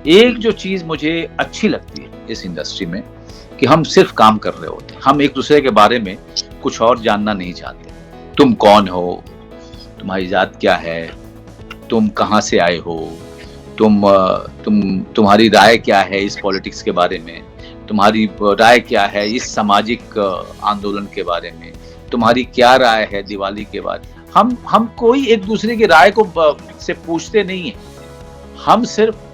एक जो चीज़ मुझे अच्छी लगती है इस इंडस्ट्री में कि हम सिर्फ़ काम कर रहे होते हैं। हम एक-दूसरे के बारे में कुछ और जानना नहीं चाहते। तुम कौन हो? तुम्हारी जात क्या है? तुम कहाँ से आए हो? तुम्हारी राय क्या है इस पॉलिटिक्स के बारे में? तुम्हारी राय क्या है इस सामाजिक आंदोलन के बारे में? तुम्हारी क्या राय है दिवाली के बाद? हम कोई एक-दूसरे की राय को से पूछते नहीं हैं। हम सिर्फ़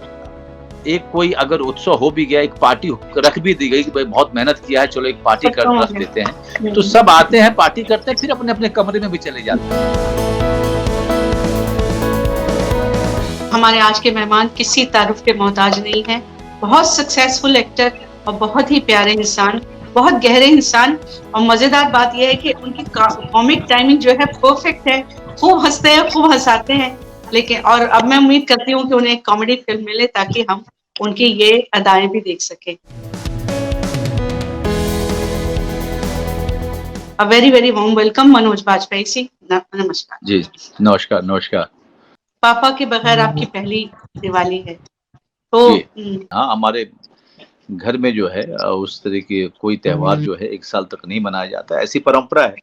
एक कोई अगर उत्सव हो भी गया, एक पार्टी रख भी दी गई कि भाई बहुत मेहनत किया है, चलो एक पार्टी कर रख देते हैं। तो सब आते हैं, पार्टी करते हैं, फिर अपने-अपने कमरे में भी चले जाते हैं। हमारे आज के मेहमान किसी तारुफ के मोहताज नहीं है। बहुत सक्सेसफुल एक्टर और बहुत ही प्यारे इंसान, बहुत गहरे इंसान। और मजेदार बात यह है कि उनकी कॉमिक टाइमिंग जो है परफेक्ट है। खूब हंसते हैं, खूब हंसाते हैं। लेकिन और अब मैं उम्मीद करती हूँ कि उन्हें एक कॉमेडी फिल्म मिले ताकि हम उनकी ये अदाएं भी देख सकें। A very very warm welcome Manoj Bajpayee जी। नमस्कार जी, नमस्कार, नमस्कार। पापा के बगैर आपकी पहली दिवाली है तो हाँ, हमारे घर में जो है उस तरह की कोई त्योहार जो है 1 साल तक नहीं मनाया जाता, ऐसी परंपरा है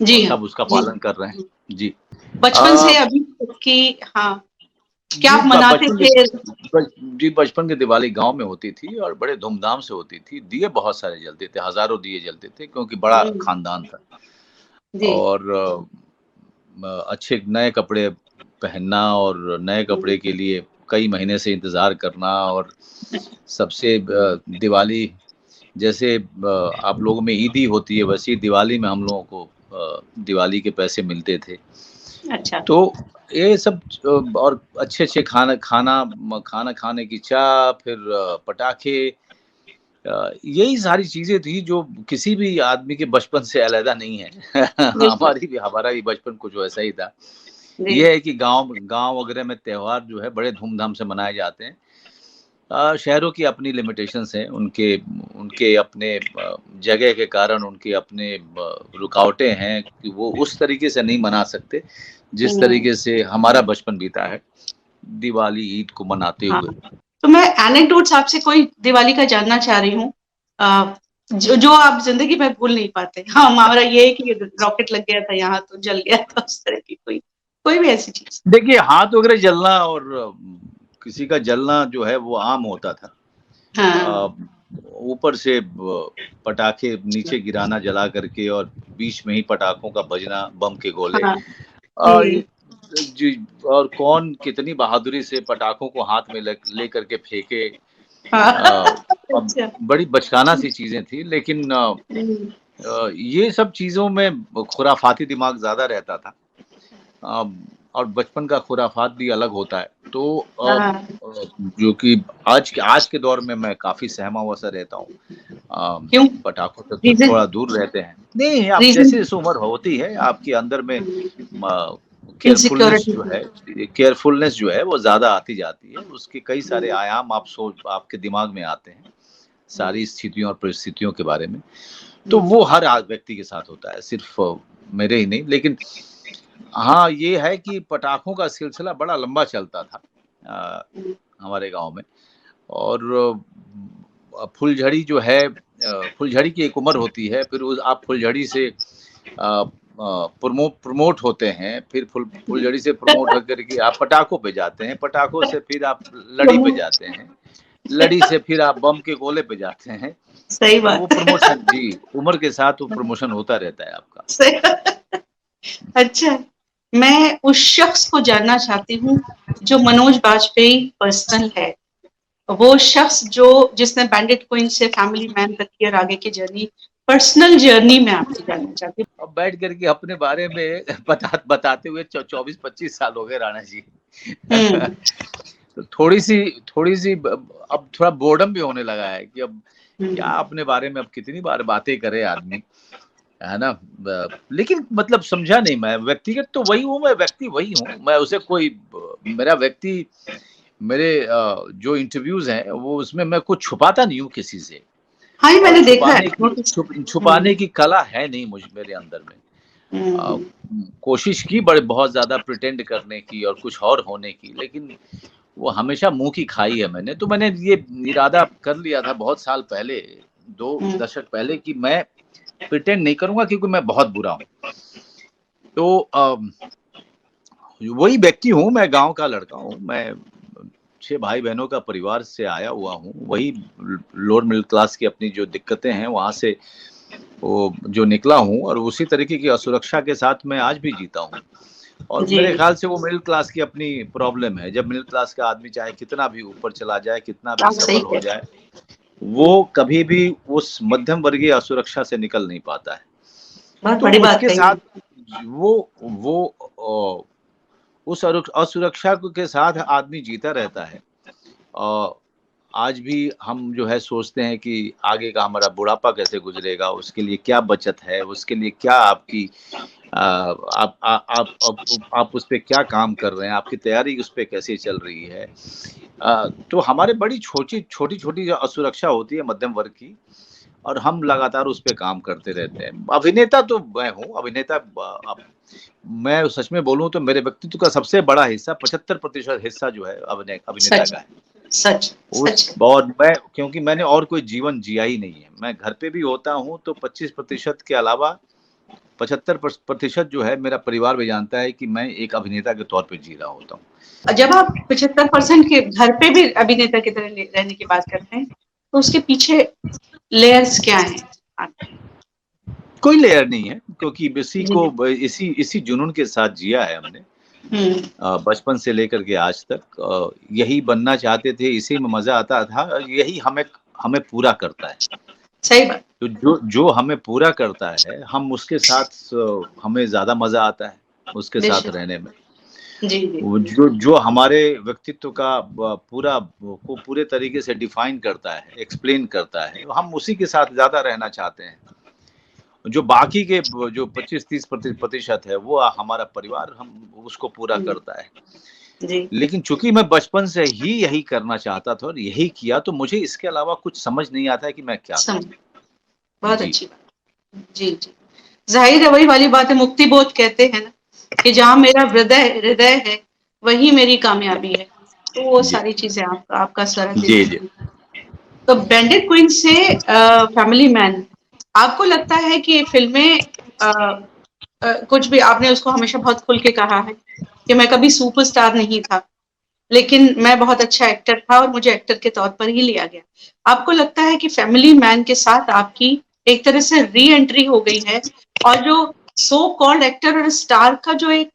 जी और हाँ, सब उसका पालन कर रहे हैं। जी। बचपन से अभी तक की। हाँ, क्या जी, आप मनाते थे? बचपन की दिवाली गाँव में होती थी और बड़े धूमधाम से होती थी। दिए बहुत सारे जलते थे, हज़ारों दिए जलते थे क्योंकि बड़ा खानदान था। जी। और अच्छे नए कपड़े पहनना और नए कपड़े के लिए कई महीने से इंतज़ार करना और सबसे दिवाली जैसे आप लोगों में ईदी होती है वैसे ही दिवाली में हम लोगों को दिवाली के पैसे मिलते थे। अच्छा। तो ये सब और अच्छे-अच्छे खाना खाने की चाह फिर पटाखे यही सारी चीज़ें थी जो किसी भी आदमी के बचपन से अलग नहीं है। बिल्कुल। हमारा भी बचपन कुछ वैसा ही था। जी। ये है कि गाँव गाँव वगैरह में त्योहार जो है बड़े धूमधाम से मनाए जाते हैं। शहरों की अपनी लिमिटेशंस हैं, उनके उनके अपने जगह के कारण उनके अपने रुकावटें हैं कि वो उस तरीके से नहीं मना सकते, जिस तरीके से हमारा बचपन बीता है, दिवाली, ईद को मनाते हाँ, हुए। तो मैं एनेक्डोट्स आपसे कोई दिवाली का जानना चाह रही हूँ जो आप जिंदगी में भूल नहीं पाते। हाँ, हमारा ये है कि रॉकेट लग गया था यहाँ तो जल गया था, उस तरह की कोई कोई भी ऐसी चीज। देखिए, हाथ वगैरह जलना और किसी का जलना जो है वो आम होता था। हाँ। ऊपर से पटाखे नीचे गिराना जला करके और बीच में ही पटाखों का बजना, बम के गोले। हाँ। ये जी और कौन कितनी बहादुरी से पटाखों को हाथ में लेकर के फेंके। हाँ। अब अच्छा। बड़ी बचकाना सी चीज़ें थी लेकिन ये सब चीज़ों में खुराफाती दिमाग ज़्यादा रहता था। अ, और बचपन का खुराफात भी अलग होता है। तो जो कि आज के दौर में मैं काफ़ी सहमा हुआ सा रहता हूँ। क्यों? पटाखों से तो रीजन? थोड़ा दूर रहते हैं। नहीं, अब रीजन? जैसे-जैसे उम्र होती है, आपके अंदर में म इनसिक्योरिटी। केयरफुलनेस जो है वो ज़्यादा आती जाती है। उसके कई सारे आयाम आपके दिमाग में आते हैं, सारी स्थितियों और परिस्थितियों के बारे में। तो वो हर व्यक्ति के साथ होता है, सिर्फ़ मेरे ही नहीं। लेकिन हाँ, ये है कि पटाखों का सिलसिला बड़ा लंबा चलता था हमारे गाँव में और फुलझड़ी जो है फुलझड़ी की एक उम्र होती है, फिर आप फुलझड़ी से प्रमोट होते हैं, फिर फुलझड़ी से प्रमोट होकर के आप पटाखों पे जाते हैं, पटाखों से फिर आप लड़ी पे जाते हैं, लड़ी से फिर आप बम के गोले पे जाते हैं। सही तो वो बात। प्रमोशन जी, उम्र के साथ वो प्रमोशन होता रहता है आपका। सही। अच्छा, मैं उस शख्स को जानना चाहती हूँ जो मनोज बाजपेयी पर्सनल है। वो शख्स जो जिसने बैंडिट क्वीन से फैमिली मैन तक की और आगे की जर्नी, पर्सनल जर्नी में आपसे जानना चाहती हूँ। अब बैठ कर के अपने बारे में बताते हुए 24-25 साल हो गए राणा जी। तो थोड़ी-सी अब थोड़ा बोर्डम भी होने लगा है कि अब क्या अपने बारे में अब कितनी बार बातें करे आदमी, है ना? लेकिन मतलब समझा नहीं मैं, व्यक्तिगत तो वही हूँ, मैं व्यक्ति वही हूँ। मैं उसे कोई मेरा व्यक्ति मेरे जो इंटरव्यूज़ हैं, वो उसमें मैं कुछ छुपाता नहीं हूँ किसी से हाँ, ये और मैंने देखा है, नोटिस। छुपाने की कला है नहीं मेरे अंदर में। कोशिश की बहुत ज़्यादा प्रिटेंड करने की और कुछ और होने की, लेकिन वो हमेशा मुंह की खाई है मैंने। तो मैंने ये इरादा कर लिया था बहुत साल पहले, 2 दशक पहले, कि मैं प्रिटेंड नहीं करूंगा क्योंकि मैं बहुत बुरा हूँ। तो वही व्यक्ति हूँ, मैं गांव का लड़का हूँ, मैं 6 भाई बहनों का परिवार से आया हुआ हूँ, वही लोअर मिडिल क्लास की अपनी जो दिक्कतें हैं वहां से वो जो निकला हूँ, और उसी तरीके की असुरक्षा के साथ मैं आज भी जीता हूँ। और जी, मेरे ख्याल से वो मिडिल क्लास की अपनी प्रॉब्लम है। जब मिडिल क्लास का आदमी चाहे कितना भी ऊपर चला जाए, कितना भी आप सही सफल हो कह रहे जाए, वो कभी भी उस मध्यम वर्गीय असुरक्षा से निकल नहीं पाता है। बहुत तो बड़ी बात उसके कही साथ है। वो उस असुरक्षा के साथ आदमी जीता रहता है। आज भी हम जो है सोचते हैं कि आगे का हमारा बुढ़ापा कैसे गुजरेगा, उसके लिए क्या बचत है, उसके लिए क्या आपकी आप उस पे क्या काम कर रहे हैं, आपकी तैयारी उस पे कैसे चल रही है। तो हमारे बड़ी छोटी-छोटी जो असुरक्षा होती है मध्यम वर्ग की, और हम लगातार उस पे काम करते रहते हैं। अभिनेता तो मैं हूँ, अभिनेता अब मैं सच में बोलूँ तो मेरे व्यक्तित्व का सबसे बड़ा हिस्सा, 75% हिस्सा जो है अभिनेता सच, का है। सच, उस सच। और मैं, क्योंकि मैंने और कोई जीवन जिया ही नहीं है। मैं घर पे भी होता हूँ तो 25% के अलावा 75% जो है मेरा परिवार भी जानता है कि मैं एक अभिनेता के तौर पे जी रहा होता हूँ। जब आप 75% के घर पे भी अभिनेता की तरह रहने की बात करते हैं, तो उसके पीछे लेयर्स क्या हैं? कोई लेयर नहीं है, क्योंकि जी। इसी जुनून के साथ जिया है हमने। बचपन से लेकर के आज तक यही बनना चाहते थे, इसी में मज़ा आता था, यही हमें हमें पूरा करता है। सही बात। तो जो हमें पूरा करता है, हम उसके साथ हमें ज़्यादा मज़ा आता है, उसके साथ बेशक। रहने में। जी, जी। वो जो जो हमारे व्यक्तित्व का पूरे तरीके से डिफाइन करता है, एक्सप्लेन करता है, हम उसी के साथ ज़्यादा रहना चाहते हैं। जो बाकी के जो 25-30 प्रतिशत है, वो हमारा परिवार हम उसको पूरा हुँ, करता है। जी, लेकिन चूँकि मैं बचपन से ही यही करना चाहता था और यही किया, तो मुझे इसके अलावा कुछ समझ नहीं आता है कि मैं क्या समझ करूँ? बहुत जी। अच्छी बात। जी, जी। ज़ाहिर है वही वाली बात है, मुक्ति बोध कहते हैं ना, कि जहाँ मेरा हृदय हृदय है, वही मेरी कामयाबी है। तो वो जी। सारी चीज़ें आपका सारा जी, जी। ज़िंदगी। तो बैंडिट क्वीन से फैमिली मैन, आपको लगता है कि फ़िल्में कुछ भी आपने उसको हमेशा बहुत खुल के कहा है कि मैं कभी सुपरस्टार नहीं था, लेकिन मैं बहुत अच्छा एक्टर था और मुझे एक्टर के तौर पर ही लिया गया। आपको लगता है कि फैमिली मैन के साथ आपकी एक तरह से री एंट्री हो गई है, और जो सो कॉल्ड एक्टर और स्टार का जो एक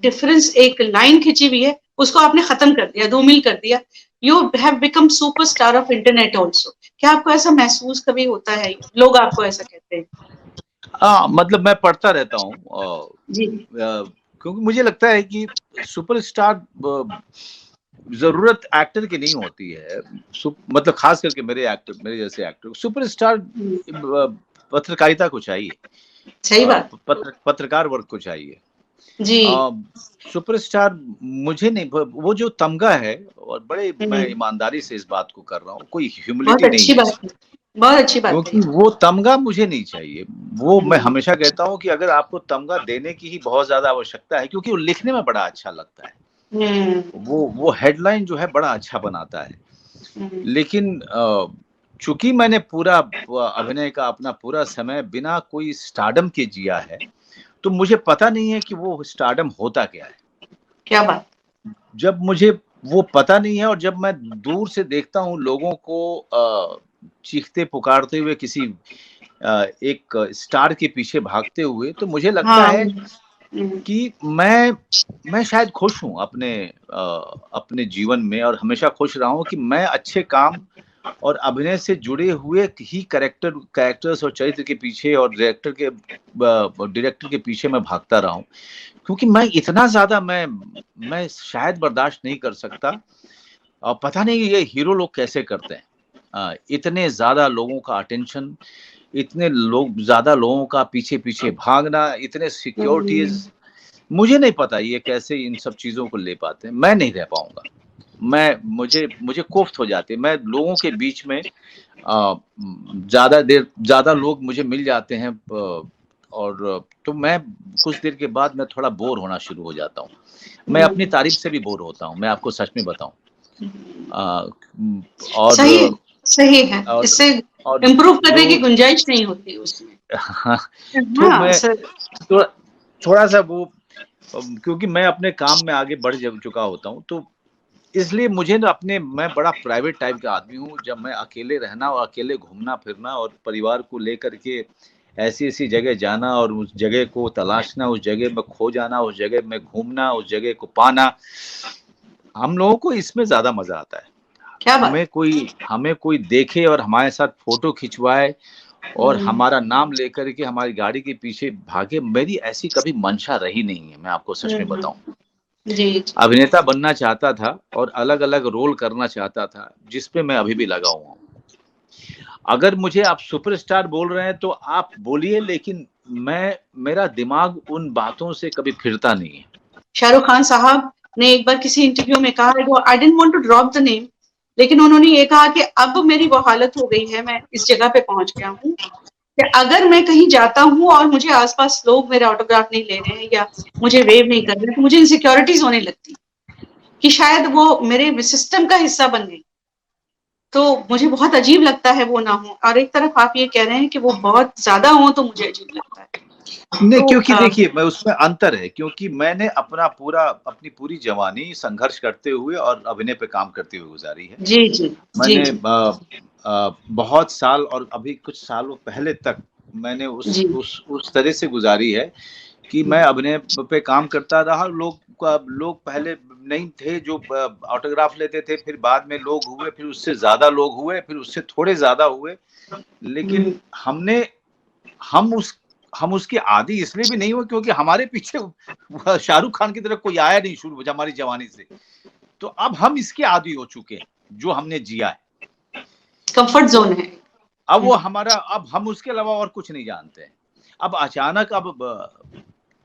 डिफरेंस, एक लाइन खींची हुई है, उसको आपने खत्म कर दिया, धूमिल कर दिया। You have become superstar of internet also. क्या आपको ऐसा महसूस कभी होता है? लोग आपको ऐसा कहते हैं? मतलब मैं पढ़ता रहता हूँ जी। क्योंकि मुझे लगता है कि सुपरस्टार ज़रूरत एक्टर की नहीं होती है। मतलब ख़ास करके मेरे जैसे एक्टर, सुपरस्टार हुँ, पत्रकारिता को चाहिए। सही बात। पत्रकार वर्ग को चाहिए। जी। अ, सुपरस्टार मुझे नहीं, वो जो तमगा है, और बड़े हुँ, मैं ईमानदारी से इस बात को कर रहा हूँ, कोई बहुत ह्यूमिलिटी नहीं अच्छी है बात इसमें। है। बहुत अच्छी बात क्योंकि कही। वो तमगा मुझे नहीं चाहिए। वो मैं हुँ, हमेशा कहता हूँ कि अगर आपको तमगा देने की ही बहुत ज़्यादा आवश्यकता है, क्योंकि वो लिखने में बड़ा अच्छा लगता है। हुँ, वो हेडलाइन जो है बड़ा अच्छा बनाता है। हुँ, लेकिन चूँकि मैंने पूरा अभिनय का अपना पूरा समय बिना कोई स्टारडम के जिया है, तो मुझे पता नहीं है कि वो स्टारडम होता क्या है। क्या बात! जब मुझे वो पता नहीं है, और जब मैं दूर से देखता हूँ लोगों को चीखते पुकारते हुए किसी एक स्टार के पीछे भागते हुए, तो मुझे लगता हाँ, है हुँ, कि मैं शायद खुश हूँ अपने जीवन में, और हमेशा खुश रहा हूँ कि मैं अच्छे काम और अभिनय से जुड़े हुए ही कैरेक्टर्स और चरित्र के पीछे, और डायरेक्टर के पीछे मैं भागता रहा हूँ। क्योंकि मैं इतना ज़्यादा मैं शायद बर्दाश्त नहीं कर सकता, और पता नहीं ये हीरो लोग कैसे करते हैं। इतने ज़्यादा लोगों का अटेंशन, इतने लोग ज़्यादा लोगों का पीछे-पीछे भागना, इतने सिक्योरिटीज़, हुँ, मुझे नहीं पता ये कैसे इन सब चीज़ों को ले पाते हैं। मैं नहीं रह पाऊँगा। मुझे मुझे कोफ्त हो जाती है। मैं लोगों के बीच में ज़्यादा लोग मुझे मिल जाते हैं, और तो मैं कुछ देर के बाद मैं थोड़ा बोर होना शुरू हो जाता हूँ। मैं अपनी हुँ, तारीफ़ से भी बोर होता हूँ, मैं आपको सच में बताऊँ। और सही सही है, और इससे और इम्प्रूव करने की जो गुंजाइश नहीं होती उसमें। तो हाँ मैं सर। थोड़ा थोड़ा सा वो क्योंकि मैं अपने काम में आगे बढ़ चुका होता हूँ, तो इसलिए मुझे ना मैं बड़ा प्राइवेट टाइप का आदमी हूँ। जब मैं अकेले रहना और अकेले घूमना-फिरना और परिवार को लेकर के ऐसी-ऐसी जगह जाना और उस जगह को तलाशना, उस जगह में खो जाना, उस जगह में घूमना, उस जगह को पाना, हम लोगों को इसमें ज़्यादा मज़ा आता है। क्या बात। हमें कोई देखे और हमारे साथ फ़ोटो खिंचवाए और हम्म, हमारा नाम लेकर के हमारी गाड़ी के पीछे भागे, मेरी ऐसी कभी मंशा रही नहीं है, मैं आपको सच में हम्म, बताऊँ। जी जी। अभिनेता बनना चाहता था और अलग-अलग रोल करना चाहता था, जिस पे मैं अभी भी लगा हुआ हूँ। अगर मुझे आप सुपरस्टार बोल रहे हैं तो आप बोलिए, लेकिन मेरा दिमाग उन बातों से कभी फिरता नहीं है। शाहरुख खान साहब ने एक बार किसी इंटरव्यू में कहा, वो I didn't want to drop the name, लेकिन उन्होंने ये कहा कि अब मेरी वो हालत हो गई है, मैं इस जगह पे पहुंच गया हूँ कि अगर मैं कहीं जाता हूँ और मुझे आसपास लोग मेरा ऑटोग्राफ नहीं ले रहे हैं या मुझे वेव नहीं कर रहे, तो मुझे इनसिक्योरिटीज होने लगती कि शायद वो मेरे सिस्टम का हिस्सा बन गई। तो मुझे बहुत अजीब लगता है वो ना हो, और एक तरफ आप ये कह रहे हैं कि वो बहुत ज्यादा हो तो मुझे अजीब लगता है। नहीं, तो क्योंकि देखिए मैं उसमें अंतर है, क्योंकि मैंने अपनी पूरी जवानी संघर्ष करते हुए और अभिनय पे काम करते हुए गुज़ारी है। जी जी जी मैंने जी बहुत साल और अभी कुछ सालों पहले तक मैंने जी। उस तरह से गुज़ारी है कि मैं अभिनय पे काम करता रहा। लोग पहले नहीं थे जो ऑटोग्राफ लेते थे, फिर बाद में लोग हुए, फिर उससे ज़्यादा लोग हुए, फिर उससे थोड़े ज़्यादा हुए। हम्म, लेकिन हमने हम उस हम उसके आदी इसलिए भी नहीं हुए क्योंकि हमारे पीछे शाहरुख खान की तरह कोई आया नहीं शुरू हमारी जवानी से। तो अब हम इसके आदी हो चुके हैं, जो हमने जिया है। कंफर्ट जोन है। अब हम उसके अलावा और कुछ नहीं जानते हैं। अब अचानक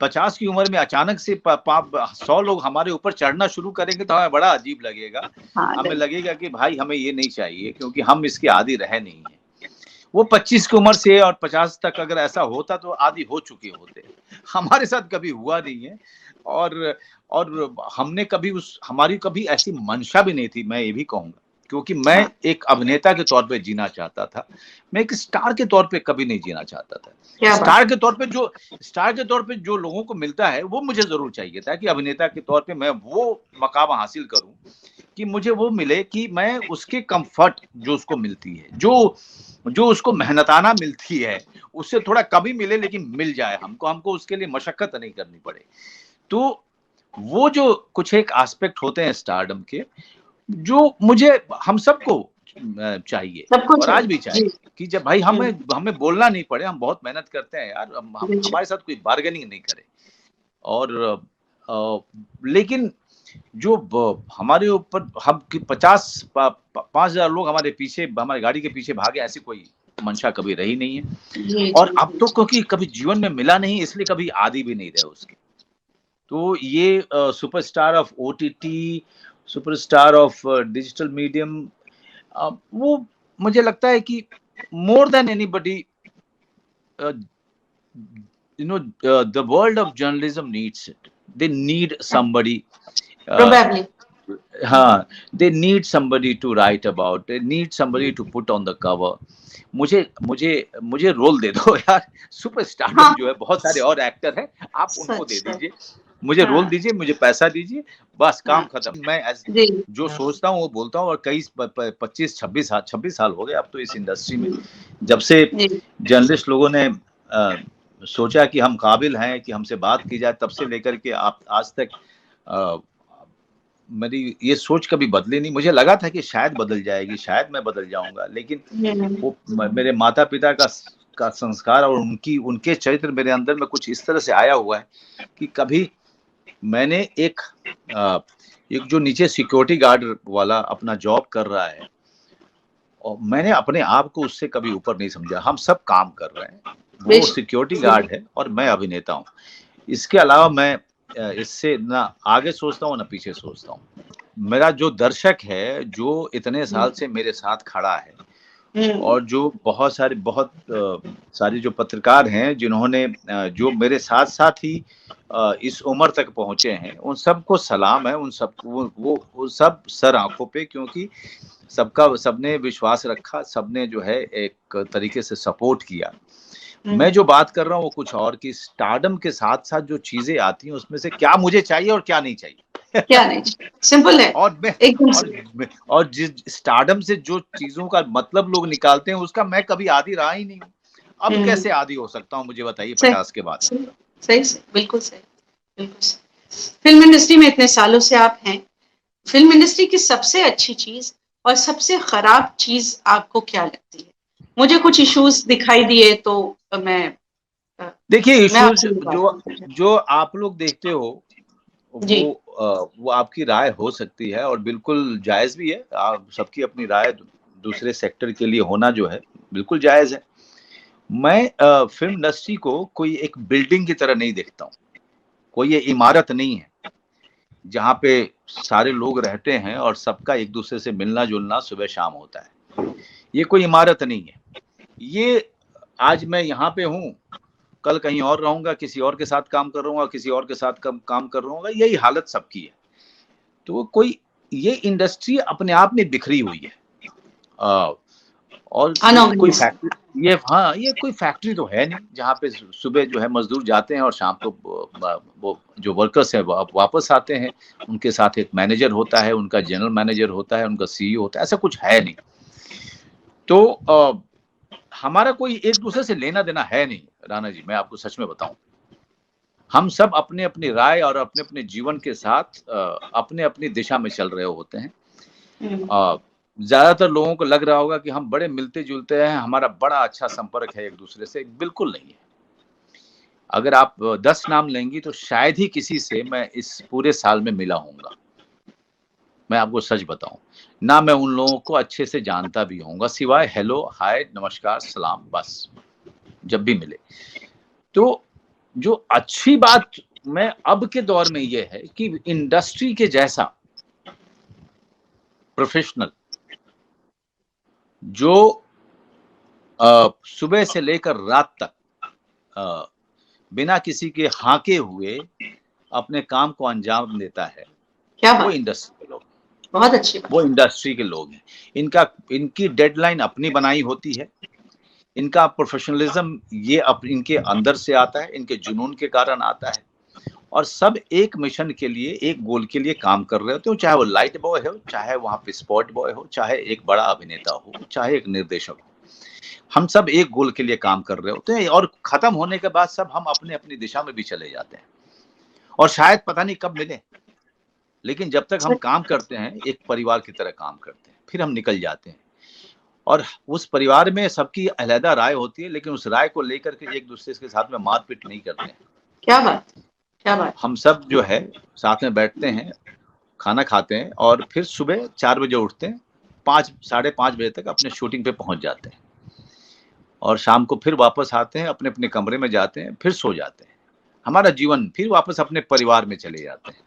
50 की उम्र में अचानक से 100 लोग हमारे ऊपर चढ़ना शुरू करेंगे तो हमें बड़ा अजीब लगेगा। हाँ हमें नहीं। लगेगा कि भाई हमें ये नहीं चाहिए, क्योंकि हम इसके आदी रहे नहीं हैं। वो 25 की उम्र से और 50 तक अगर ऐसा होता तो आदी हो चुके होते। हमारे साथ कभी हुआ नहीं है। और हमने कभी हमारी कभी ऐसी मंशा भी नहीं थी, मैं ये भी कहूँगा। क्योंकि मैं हाँ, एक अभिनेता के तौर पे जीना चाहता था। मैं एक स्टार के तौर पे कभी नहीं जीना चाहता था। क्या बात। स्टार के तौर पे जो लोगों को मिलता है वो मुझे ज़रूर चाहिए था कि अभिनेता के तौर पे मैं वो मकाम हासिल करूँ कि मुझे वो मिले कि मैं उसके कम्फर्ट जो उसको मिलती है, जो उसको मेहनताना मिलती है, उससे थोड़ा कम ही मिले लेकिन मिल जाए हमको उसके लिए मशक्कत नहीं करनी पड़े। तो वो जो कुछ एक एस्पेक्ट होते हैं स्टारडम के, जो मुझे हम सबको चाहिए सबको और आज चाहिए। भी जी। चाहिए कि जब भाई हमें हम्म, हमें बोलना नहीं पड़े, हम बहुत मेहनत करते हैं यार, बेशक। हमारे साथ कोई बार्गेनिंग नहीं करे। और अ, लेकिन जो हमारे ऊपर हम 50,000 लोग हमारे पीछे हमारी गाड़ी के पीछे भागे, ऐसी कोई मंशा कभी रही नहीं है। जी और जी अब तो जी। क्योंकि कभी जीवन में मिला नहीं, इसलिए कभी आदी भी नहीं रहे उसके। तो ये superstar of OTT, superstar of digital medium, वो मुझे लगता है कि more than anybody, the world of journalism needs it. They need somebody. uh, probably. हाँ, they need somebody to write about, they need somebody to put on the cover. मुझे मुझे मुझे role दे दो यार। सुपरस्टारडम हाँ। जो है, बहुत सारे और एक्टर हैं, आप उनको सच दे सच। दीजिए, मुझे रोल हाँ दीजिए, मुझे पैसा दीजिए, बस हाँ। काम खत्म। मैं जी जो सोचता हूँ वो बोलता हूँ। और कई 25-26 साल हो गए अब तो इस इंडस्ट्री में, जब से जी। जर्नलिस्ट लोगों ने सोचा कि हम काबिल हैं कि हमसे बात की जाए, तब से लेकर के आप आज तक अ, मेरी ये सोच कभी बदली नहीं। मुझे लगा था कि शायद बदल जाएगी, शायद मैं बदल जाऊँगा, लेकिन हम्म, वो मेरे माता-पिता का संस्कार और उनके चरित्र मेरे अंदर में कुछ इस तरह से आया हुआ है कि कभी मैंने अ, एक जो नीचे सिक्योरिटी गार्ड वाला अपना जॉब कर रहा है, और मैंने अपने आप को उससे कभी ऊपर नहीं समझा। हम सब काम कर रहे हैं। वो बेशक। सिक्योरिटी गार्ड है और मैं अभिनेता हूँ। इसके अलावा मैं इससे ना आगे सोचता हूँ ना पीछे सोचता हूँ। मेरा जो दर्शक है, जो इतने साल से मेरे साथ खड़ा है, और जो बहुत सारे जो पत्रकार हैं जिन्होंने जो मेरे साथ साथ ही इस उम्र तक पहुंचे हैं, उन सबको सलाम है, उन सब वो सब सर आंखों पे, क्योंकि सबने विश्वास रखा, सबने जो है एक तरीके से सपोर्ट किया। मैं जो बात कर रहा हूँ वो कुछ और, कि स्टारडम के साथ साथ जो चीजें आती हैं उसमें से क्या मुझे चाहिए और क्या नहीं चाहिए। क्या नहीं चाहिए, सिंपल है, और मैं और जिस स्टारडम से जो चीजों का मतलब लोग निकालते हैं उसका मैं कभी आदी रहा ही नहीं हूँ। अब कैसे आदी हो सकता हूँ, मुझे बताइए 50 के बाद। सही, बिल्कुल सही, बिल्कुल सही। फिल्म इंडस्ट्री में इतने सालों से आप हैं, फिल्म इंडस्ट्री की सबसे अच्छी चीज और सबसे खराब चीज आपको क्या लगती है? मुझे कुछ इश्यूज दिखाई दिए तो मैं देखिए, इश्यूज जो आप लोग देखते हो वो आपकी राय हो सकती है और बिल्कुल जायज भी है। आप सबकी अपनी राय दूसरे सेक्टर के लिए होना जो है बिल्कुल जायज है। मैं फिल्म इंडस्ट्री को कोई एक बिल्डिंग की तरह नहीं देखता हूँ, कोई ये इमारत नहीं है जहाँ पे सारे लोग रहते हैं और सबका एक दूसरे से मिलना जुलना सुबह शाम होता है। ये कोई इमारत नहीं है। ये आज मैं यहाँ पे हूँ, कल कहीं और रहूंगा, किसी और के साथ काम कर रहूंगा, किसी और के साथ काम कर रहूंगा, यही हालत सबकी है। तो कोई ये इंडस्ट्री अपने आप में बिखरी हुई है। और कोई फैक्ट्री, ये कोई फैक्ट्री तो है नहीं जहाँ पे सुबह जो है मजदूर जाते हैं और शाम को वो जो वर्कर्स हैं वापस आते हैं। उनके साथ एक मैनेजर होता है, उनका जनरल मैनेजर होता है, उनका सीईओ होता है, ऐसा कुछ है नहीं। तो हमारा कोई एक दूसरे से लेना देना है नहीं राणा जी, मैं आपको सच में बताऊं। हम सब अपने अपनी राय और अपने अपने जीवन के साथ अपने अपनी दिशा में चल रहे होते हैं। ज्यादातर लोगों को लग रहा होगा कि हम बड़े मिलते जुलते हैं, हमारा बड़ा अच्छा संपर्क है एक दूसरे से, बिल्कुल नहीं है। अगर आप 10 नाम लेंगी तो शायद ही किसी से मैं इस पूरे साल में मिला हूंगा। मैं आपको सच बताऊं, ना मैं उन लोगों को अच्छे से जानता भी होऊंगा, सिवाय हेलो हाय नमस्कार सलाम, बस जब भी मिले। तो जो अच्छी बात मैं अब के दौर में ये है कि इंडस्ट्री के जैसा प्रोफेशनल जो सुबह से लेकर रात तक बिना किसी के हाके हुए अपने काम को अंजाम देता है, वो इंडस्ट्री के लोग, बहुत अच्छी बात, वो इंडस्ट्री के लोग हैं। इनकी डेडलाइन अपनी बनाई होती है, इनका प्रोफेशनलिज्म ये इनके अंदर से आता है, इनके जुनून के कारण आता है, और सब एक मिशन के लिए, एक गोल के लिए काम कर रहे होते हो, चाहे वो लाइट बॉय हो, चाहे वहां पे स्पॉट बॉय हो, चाहे एक बड़ा अभिनेता हो, चाहे एक निर्देशक हो। हम सब एक गोल के लिए काम कर रहे होते हैं और खत्म होने के बाद सब हम अपने अपनी दिशा में भी चले जाते हैं और शायद पता नहीं कब मिले, लेकिन जब तक हम काम करते हैं एक परिवार की तरह काम करते हैं, फिर हम निकल जाते हैं। और उस परिवार में सबकी अलग राय होती है, लेकिन उस राय को लेकर के एक दूसरे के साथ में मारपीट नहीं करते हैं। क्या बात, क्या बात। हम सब जो है साथ में बैठते हैं, खाना खाते हैं और फिर सुबह 4 बजे उठते हैं, 5-5:30 बजे तक अपने शूटिंग पे पहुंच जाते हैं और शाम को फिर वापस आते हैं, अपने अपने कमरे में जाते हैं, फिर सो जाते हैं। हमारा जीवन फिर वापस अपने परिवार में चले जाते हैं।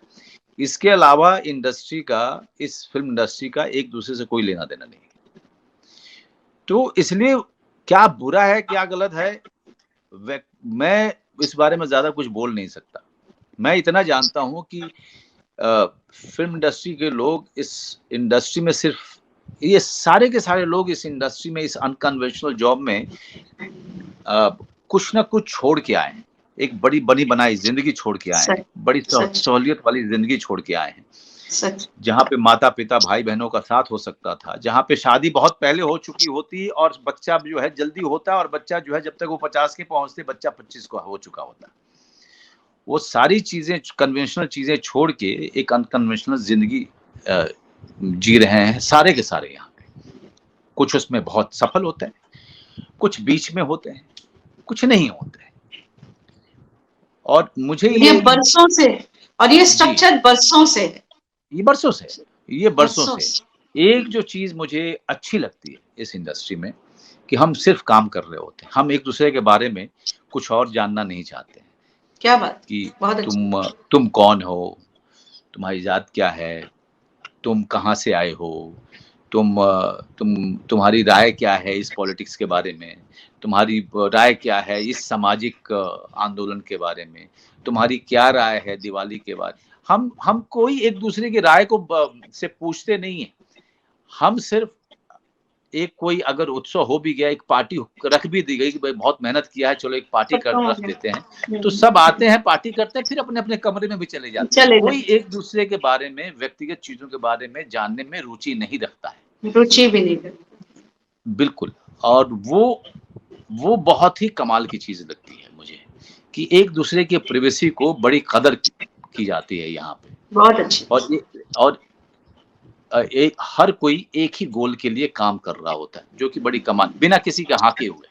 इसके अलावा इस फिल्म इंडस्ट्री का एक दूसरे से कोई लेना देना नहीं। तो इसलिए क्या बुरा है क्या गलत है, मैं इस बारे में ज्यादा कुछ बोल नहीं सकता। मैं इतना जानता हूं कि फिल्म इंडस्ट्री के लोग इस इंडस्ट्री में सिर्फ ये सारे के सारे लोग इस इंडस्ट्री में, इस अनकन्वेंशनल जॉब में कुछ ना कुछ छोड़ के आए हैं। एक बड़ी बनी बनाई जिंदगी छोड़ के आए हैं, बड़ी सहूलियत वाली जिंदगी छोड़ के आए हैं, जहाँ पे माता पिता भाई बहनों का साथ हो सकता था, जहाँ पे शादी बहुत पहले हो चुकी होती और बच्चा जो है जल्दी होता, और बच्चा जो है जब तक वो 50 के पहुंचते बच्चा 25 को हो चुका होता। वो सारी चीजें, कन्वेंशनल चीजें छोड़ के एक अनकन्वेंशनल जिंदगी जी रहे हैं सारे के सारे यहाँ पे। कुछ उसमें बहुत सफल होते हैं, कुछ बीच में होते हैं, कुछ नहीं होते हैं। और मुझे ये बरसों से, और ये स्ट्रक्चर बरसों से, ये बरसों से एक जो चीज मुझे अच्छी लगती है इस इंडस्ट्री में, कि हम सिर्फ काम कर रहे होते हैं, हम एक दूसरे के बारे में कुछ और जानना नहीं चाहते हैं। क्या बात, कि तुम कौन हो, तुम्हारी जात क्या है, तुम कहाँ से आए हो, तुम्हारी राय क्या है इस पॉलिटिक्स के बारे में, तुम्हारी राय क्या है इस सामाजिक आंदोलन के बारे में, तुम्हारी क्या राय है दिवाली के बारे। हम कोई एक दूसरे की राय को से पूछते नहीं है। हम सिर्फ एक कोई अगर उत्सव हो भी गया, एक पार्टी रख भी दी गई कि भाई बहुत मेहनत किया है, चलो एक पार्टी कर रख देते हैं, तो सब आते हैं, पार्टी करते हैं, फिर अपने अपने कमरे में भी चले जाते हैं। कोई एक दूसरे के बारे में, व्यक्तिगत चीजों के बारे में जानने में रुचि नहीं रखता है, रुचि भी नहीं रखता। बिल्कुल। और वो बहुत ही कमाल की चीज लगती है मुझे कि एक दूसरे के प्राइवेसी को बड़ी कदर की जाती है यहाँ पे। बहुत अच्छी। और हर कोई एक ही गोल के लिए काम कर रहा होता है, जो कि बड़ी कमाल, बिना किसी के हाके हुए।